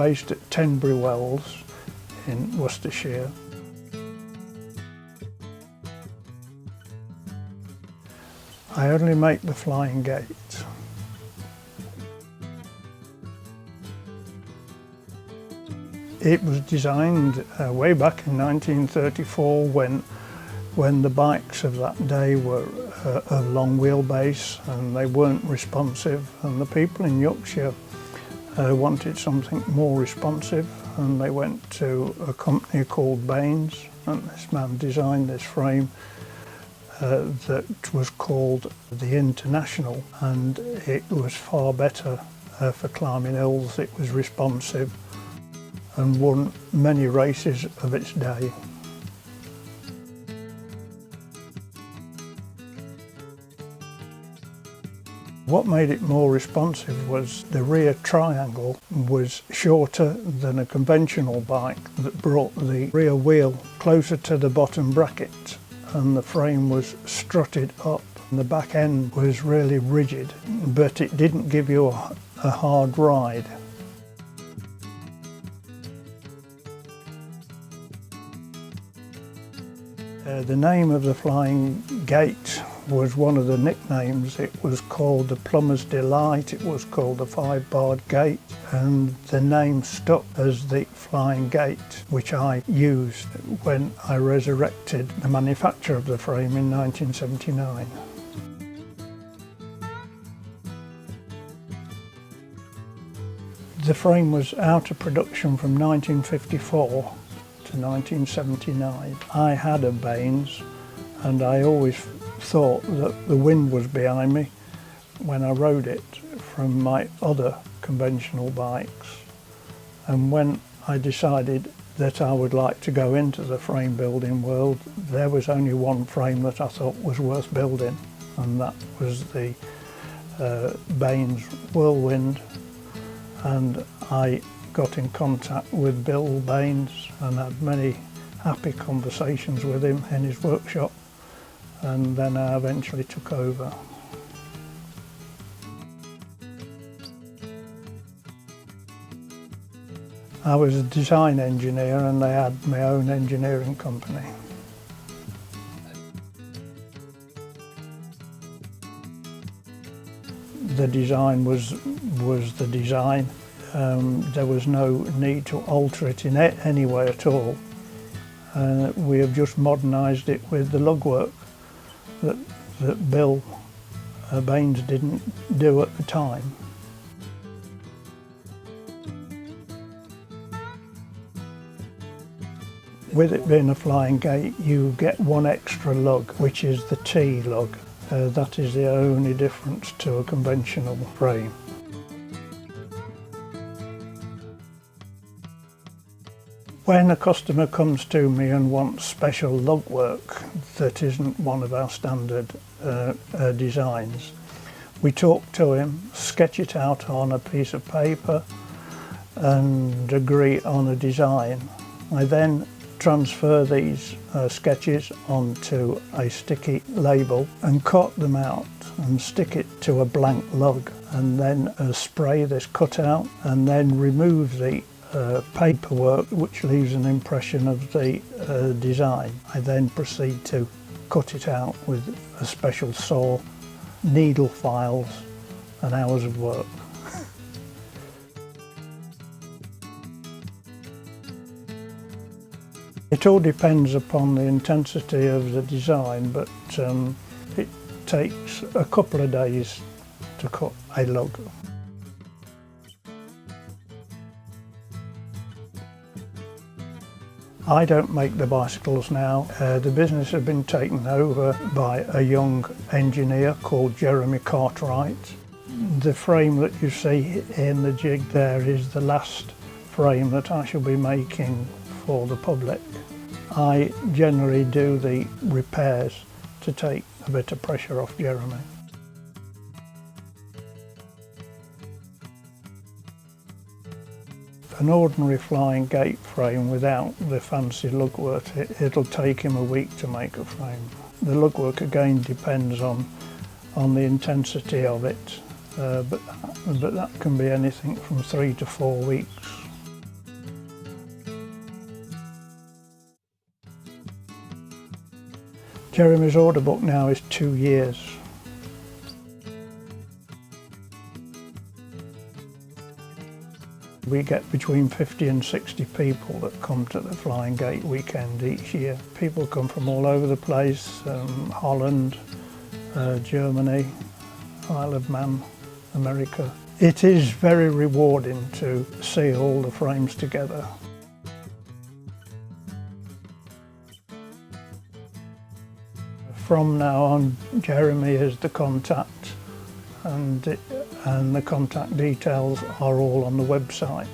based at Tenbury Wells in Worcestershire. I only make the flying gate. It was designed way back in 1934 when the bikes of that day were of long wheelbase and they weren't responsive, and the people in Yorkshire wanted something more responsive, and they went to a company called Baines, and this man designed this frame that was called the International, and it was far better for climbing hills. It was responsive and won many races of its day. What made it more responsive was the rear triangle was shorter than a conventional bike, that brought the rear wheel closer to the bottom bracket, and the frame was strutted up. The back end was really rigid, but it didn't give you a hard ride. The name of the flying gate was one of the nicknames. It was called the Plumber's Delight, it was called the Five-Barred Gate, and the name stuck as the Flying Gate, which I used when I resurrected the manufacture of the frame in 1979. The frame was out of production from 1954 to 1979. I had a Baines, and I always thought that the wind was behind me when I rode it from my other conventional bikes. And when I decided that I would like to go into the frame building world, there was only one frame that I thought was worth building, and that was the Baines Whirlwind. And I got in contact with Bill Baines and had many happy conversations with him in his workshop, and then I eventually took over. I was a design engineer and I had my own engineering company. The design was the design. There was no need to alter it in any way at all. We have just modernised it with the lugwork that Bill Baines didn't do at the time. With it being a flying gate, you get one extra lug, which is the T lug. That is the only difference to a conventional frame. When a customer comes to me and wants special lug work that isn't one of our standard designs, we talk to him, sketch it out on a piece of paper and agree on a design. I then transfer these sketches onto a sticky label and cut them out and stick it to a blank lug, and then spray this cutout and then remove the paperwork, which leaves an impression of the design. I then proceed to cut it out with a special saw, needle files and hours of work. It all depends upon the intensity of the design, but it takes a couple of days to cut a lug. I don't make the bicycles now. The business has been taken over by a young engineer called Jeremy Cartwright. The frame that you see in the jig there is the last frame that I shall be making for the public. I generally do the repairs to take a bit of pressure off Jeremy. An ordinary flying gate frame without the fancy lugwork, it'll take him a week to make a frame. The lugwork again depends on the intensity of it, but that can be anything from 3 to 4 weeks. Jeremy's order book now is 2 years. We get between 50 and 60 people that come to the Flying Gate weekend each year. People come from all over the place, Holland, Germany, Isle of Man, America. It is very rewarding to see all the frames together. From now on, Jeremy is the contact, and the contact details are all on the website.